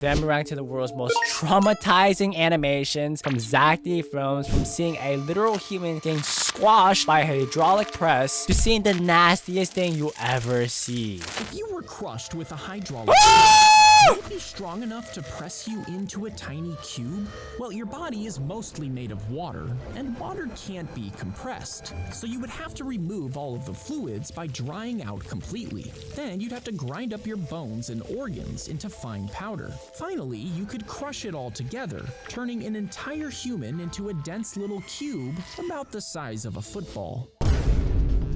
Then we rank to the world's most traumatizing animations, from Zack films, from seeing a literal human getting squashed by a hydraulic press, to seeing the nastiest thing you'll ever see. If you were crushed with a hydraulic press, would it be strong enough to press you into a tiny cube? Well, your body is mostly made of water, and water can't be compressed. So you would have to remove all of the fluids by drying out completely. Then you'd have to grind up your bones and organs into fine powder. Finally, you could crush it all together, turning an entire human into a dense little cube about the size of a football.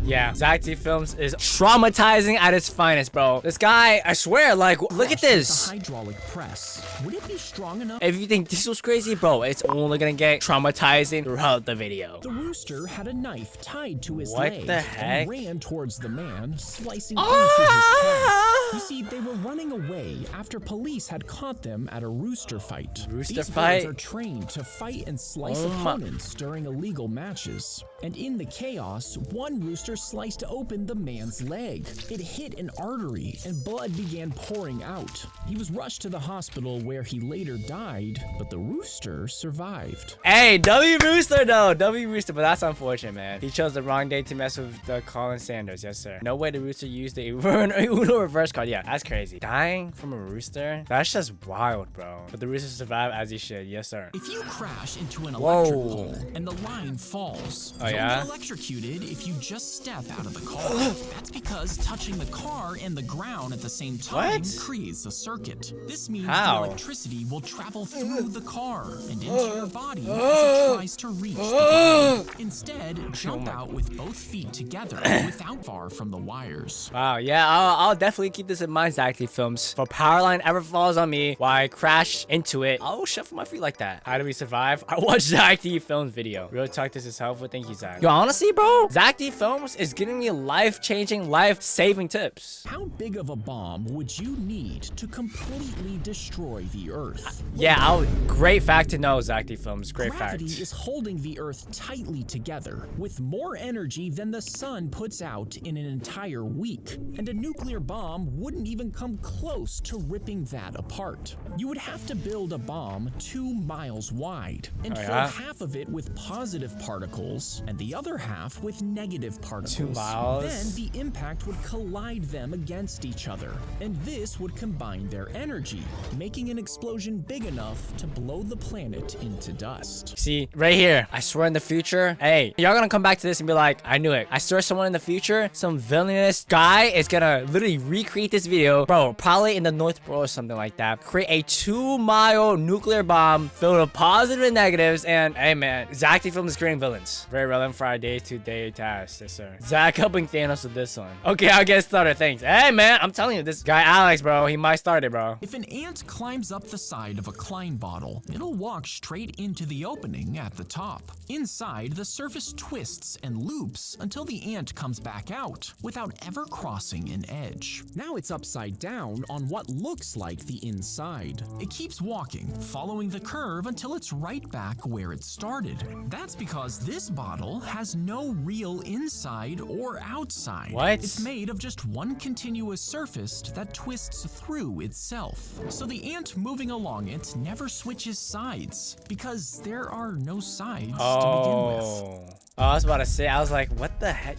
Yeah, Zack films is traumatizing at its finest, bro. This guy, I swear, like, look at this. Hydraulic press. Would it be strong enough? If you think this was crazy, bro, it's only gonna get traumatizing throughout the video. The rooster had a knife tied to his What leg the heck? and ran towards the man, slicing into his calf. You see, they were running away after police had caught them at a rooster fight. Rooster These fight? birds are trained to fight and slice opponents during illegal matches. And in the chaos, one rooster sliced open the man's leg. It hit an artery and blood began pouring out. He was rushed to the hospital where he later died, but the rooster survived. Hey, W Rooster though, W Rooster, but that's unfortunate, man. He chose the wrong day to mess with the Colin Sanders, yes sir. No way the Rooster used the Uno reverse card. Yeah, that's crazy. Dying from a rooster? That's just wild, bro. But the Rooster survived as he should, yes sir. If you crash into an electric pole and the line falls, Oh, you'll yeah? get electrocuted if you just step out of the car. That's because touching the car and the ground at the same time creates a circuit. This means How? the electricity will travel through the car and into your body as it tries to reach the ground. Instead, jump out with both feet together without far from the wires. Wow, yeah, I'll definitely keep this in mind, Zack films. If a power line ever falls on me while I crash into it, I'll shuffle my feet like that. How do we survive? I watched Zack films video. Real talk, this is helpful. Thank you, Zack. Yo, honestly, bro, Zack films is giving me life-changing, life-saving tips. How big of a bomb would you need to completely destroy the Earth? Yeah, great fact to know, Zack films. Great fact. Gravity is holding the Earth tightly together with more energy than the sun puts out in an entire week. And a nuclear bomb wouldn't even come close to ripping that apart. You would have to build a bomb 2 miles wide and fill half of it with positive particles and the other half with negative particles. 2 miles? Then the impact would collide them against each other, and this would combine their energy, making an explosion big enough to blow the planet into dust. See, right here, I swear in the future, hey, y'all gonna come back to this and be like, I knew it. I swear someone in the future, some villainous guy is gonna literally recreate this video, bro, probably in the North Pole or something like that. Create a 2-mile nuclear bomb filled with positive and negatives, and hey man, Zack films is creating villains. Very relevant for our day-to-day tasks, yes sir. Zack helping Thanos with this one. Okay, I'll get started, thanks. Hey man, I'm telling you, this guy Alex, bro, he might start it, bro. If an ant climbs up the side of a Klein bottle, it'll walk straight into the opening at the top. Inside, the surface twists and loops until the ant comes back out without ever crossing an edge. Now it's upside down on what looks like the inside. It keeps walking, following the curve until it's right back where it started. That's because this bottle has no real inside or outside. What? It's made of just one continuous surface that twists through itself. So the ant moving along it never switches sides because there are no sides to begin with. Oh, I was about to say, I was like, what the heck?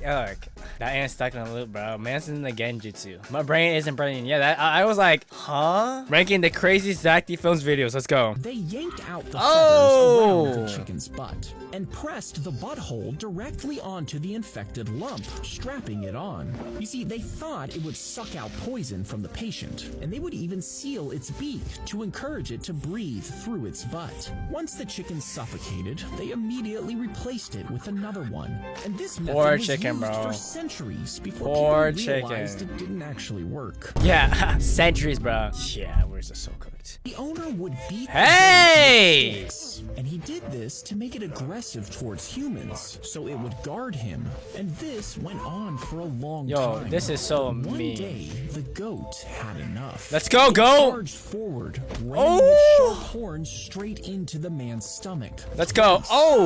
That ant's stuck in a loop, bro. Man's in the genjutsu. My brain isn't brain. Yeah, I was like, huh? Ranking the craziest Zack films videos. Let's go. They yanked out the feathers around the chicken's butt and pressed the butthole directly onto the infected lump, strapping it on. You see, they thought it would suck out poison from the patient, and they would even seal its beak to encourage it to breathe through its butt. Once the chicken suffocated, they immediately replaced it with another one. And this method was used for centuries before people realized it didn't actually work. Yeah, centuries, bro. Yeah, where's the so cooked? The owner would beat hey! the sticks, and he'd did this to make it aggressive towards humans, so it would guard him. And this went on for a long time. Yo, this is so But one mean. day, the goat had enough. Let's go, It goat! charged forward, ramming its sharp horns straight into the man's stomach. Let's go.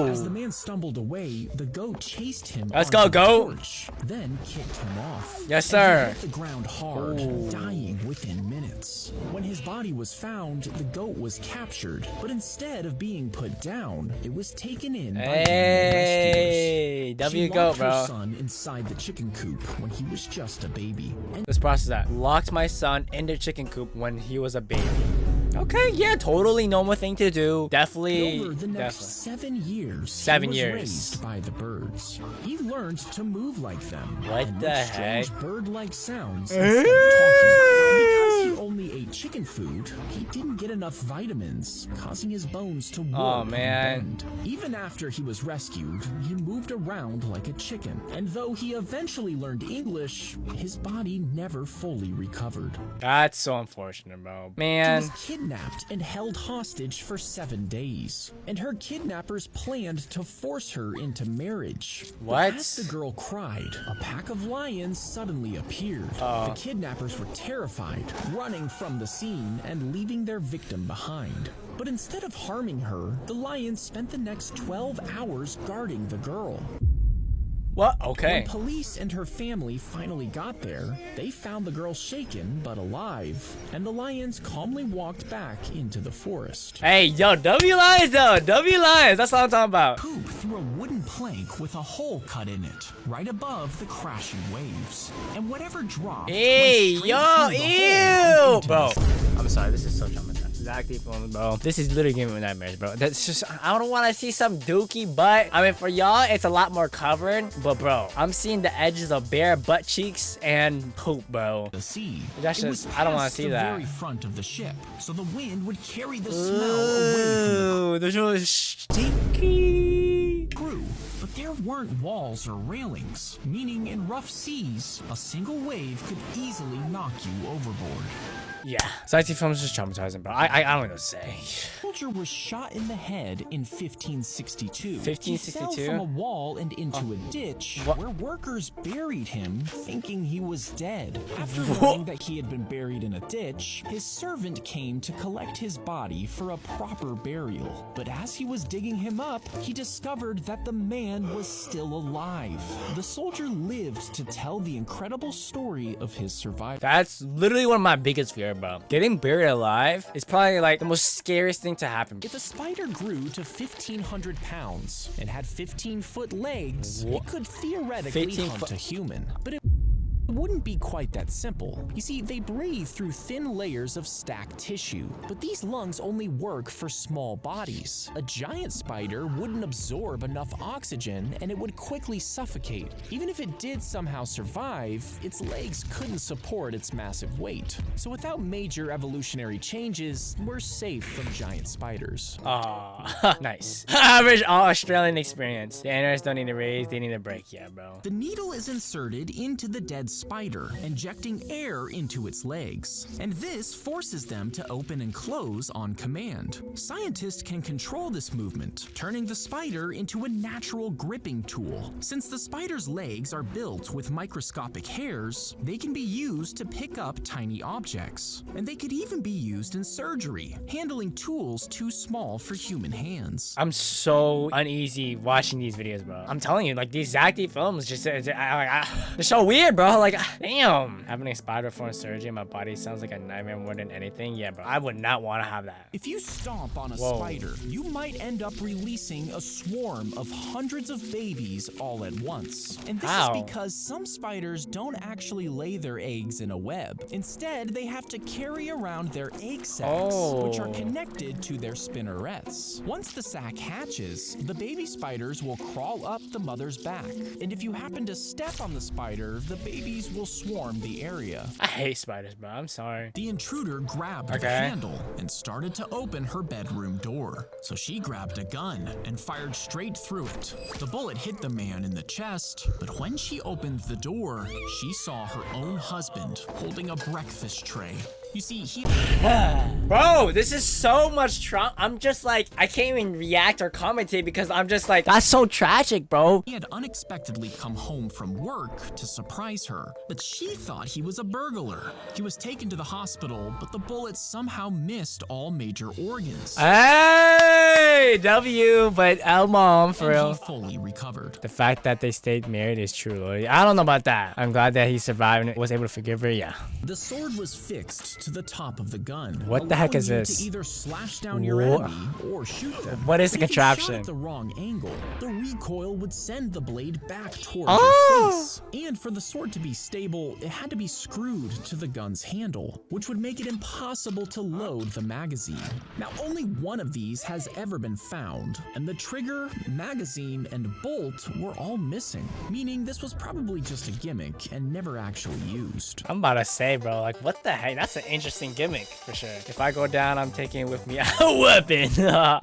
As the man stumbled away, the goat chased him. Let's onto go, the goat. porch, then kicked him off. Yes, And sir. he hit the ground hard, dying within minutes. When his body was found, the goat was captured, but instead of being put down, it was taken in by Hey, rescuers. W She goat, locked her bro. son inside the chicken coop when he was just a baby. And Let's process that. Locked my son in the chicken coop when he was a baby. Okay, yeah, totally normal thing to do. Definitely. over the next Definitely. 7 years, 7 he was years. raised by the birds. He learned to move like them. What and the make heck? strange bird-like sounds instead of talking. Because he only ate chicken food, he didn't get enough vitamins, causing his bones to warp and man. bend. Even after he was rescued, he moved around like a chicken. And though he eventually learned English, his body never fully recovered. That's so unfortunate, bro. She Man. was kidnapped and held hostage for 7 days. And her kidnappers planned to force her into marriage. But What? as the girl cried, a pack of lions suddenly appeared. The kidnappers were terrified, running from the scene and leaving their victim behind. But instead of harming her, the lions spent the next 12 hours guarding the girl. What? Okay. When police and her family finally got there, they found the girl shaken but alive, and the lions calmly walked back into the forest. Hey, yo, W lines though. W lines. That's what I'm talking about. Poop through a wooden plank with a hole cut in it, right above the crashing waves. And whatever dropped Hey, went straight yo, through the hole and ew, into bro. the I'm sorry. This is so traumatizing. Zack, bro. This is literally giving me nightmares, bro. That's just, I don't want to see some dookie butt. I mean, for y'all, it's a lot more covered, but bro, I'm seeing the edges of bare butt cheeks and poop, bro. the sea. That's It was just, I don't want to past see the that. very front of the ship, so the wind would carry the smell away from the Ooh, there's no stinky. crew. But there weren't walls or railings, meaning in rough seas, a single wave could easily knock you overboard. Yeah, Sightseeing films is just traumatizing, bro. I don't know what to say. Soldier was shot in the head in 1562. 1562? He fell from a wall and into a ditch What? where workers buried him thinking he was dead. After learning that he had been buried in a ditch, his servant came to collect his body for a proper burial. But as he was digging him up, he discovered that the man was still alive. The soldier lived to tell the incredible story of his survival. That's literally one of my biggest fears, bro. Getting buried alive is probably like the most scariest thing to happen. If a spider grew to 1,500 pounds and had 15-foot legs, it could theoretically 15 hunt foot- a human. But it wouldn't be quite that simple. You see, they breathe through thin layers of stacked tissue, but these lungs only work for small bodies. A giant spider wouldn't absorb enough oxygen and it would quickly suffocate. Even if it did somehow survive, its legs couldn't support its massive weight. So without major evolutionary changes, we're safe from giant spiders. Aw, nice. Average Australian experience. The antlers don't need to raise, they need to break. Yeah, bro. The needle is inserted into the dead spider, injecting air into its legs. And this forces them to open and close on command. Scientists can control this movement, turning the spider into a natural gripping tool. Since the spider's legs are built with microscopic hairs, they can be used to pick up tiny objects. And they could even be used in surgery, handling tools too small for human hands. I'm so uneasy watching these videos, bro. I'm telling you, like, these Zack films just, they're so weird, bro. Like, damn. Having a spider for surgery in my body sounds like a nightmare more than anything. Yeah, bro. I would not want to have that. If you stomp on a Whoa. spider, you might end up releasing a swarm of hundreds of babies all at once. And this How? is because some spiders don't actually lay their eggs in a web. Instead, they have to carry around their egg sacs, which are Oh. connected to their spinnerets. Once the sac hatches, the baby spiders will crawl up the mother's back. And if you happen to step on the spider, the babies will swarm the area. I hate spiders, bro. I'm sorry. The intruder grabbed the Okay. handle, and started to open her bedroom door. So she grabbed a gun and fired straight through it. The bullet hit the man in the chest, but when she opened the door, she saw her own husband holding a breakfast tray. You see, he... Bro, this is so much trauma. I'm just like, I can't even react or commentate because I'm just like, that's so tragic, bro. He had unexpectedly come home from work to surprise her, but she thought he was a burglar. He was taken to the hospital, but the bullet somehow missed all major organs. Hey, W, but L mom, for real. He fully recovered. The fact that they stayed married is true. I don't know about that. I'm glad that he survived and was able to forgive her, yeah. The sword was fixed to the top of the gun. What the heck is allowing you this? To either slash down your enemy or shoot them. What is the But if you shot contraption? at the wrong angle, the recoil would send the blade back toward Oh! your face. And for the sword to be stable, it had to be screwed to the gun's handle, which would make it impossible to load the magazine. Now, only one of these has ever been found, and the trigger, magazine, and bolt were all missing, meaning this was probably just a gimmick and never actually used. I'm about to say, bro, like, what the heck? That's an interesting gimmick, for sure. If I go down, I'm taking with me a weapon.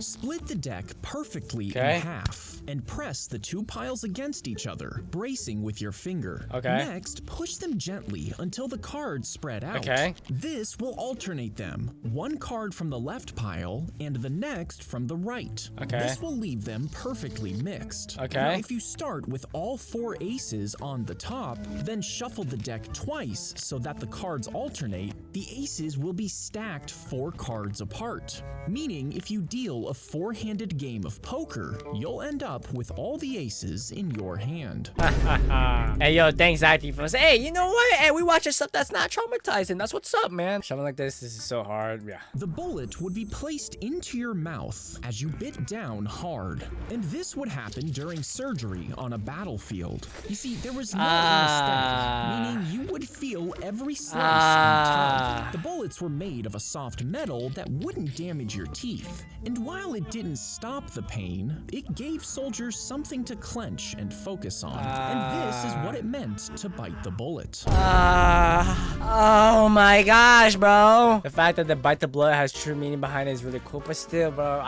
Split the deck perfectly in half and press the two piles against each other, bracing with your finger. Okay. Next, push them gently until the cards spread out. Okay. This will alternate them, one card from the left pile and the next from the right. Okay. This will leave them perfectly mixed. Okay. Now, if you start with all 4 aces on the top, then shuffle the deck twice so that the cards alternate, the aces will be stacked 4 cards apart. Meaning, if you deal a 4-handed game of poker, you'll end up with all the aces in your hand. Hey, yo, thanks, Zack. Hey, you know what? Hey, we watching stuff that's not traumatizing. That's what's up, man. Something like this is so hard. Yeah. The bullet would be placed into your mouth as you bit down hard. And this would happen during surgery on a battlefield. You see, there was no anesthetic, meaning you would feel every slice and tug. The bullets were made of a soft metal that wouldn't damage your teeth. And while it didn't stop the pain, it gave soldiers something to clench and focus on. And this is what it meant to bite the bullet. Oh my gosh, bro. The fact that the bite the bullet has true meaning behind it is really cool. But still, bro,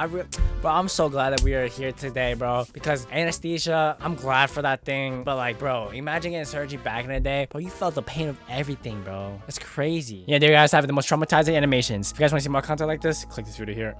I'm so glad that we are here today, bro. Because anesthesia, I'm glad for that thing. But like, bro, imagine getting surgery back in the day. Bro, you felt the pain of everything, bro. That's crazy. Yeah, there you guys have it, the most traumatizing animations. If you guys want to see more content like this, click this video here.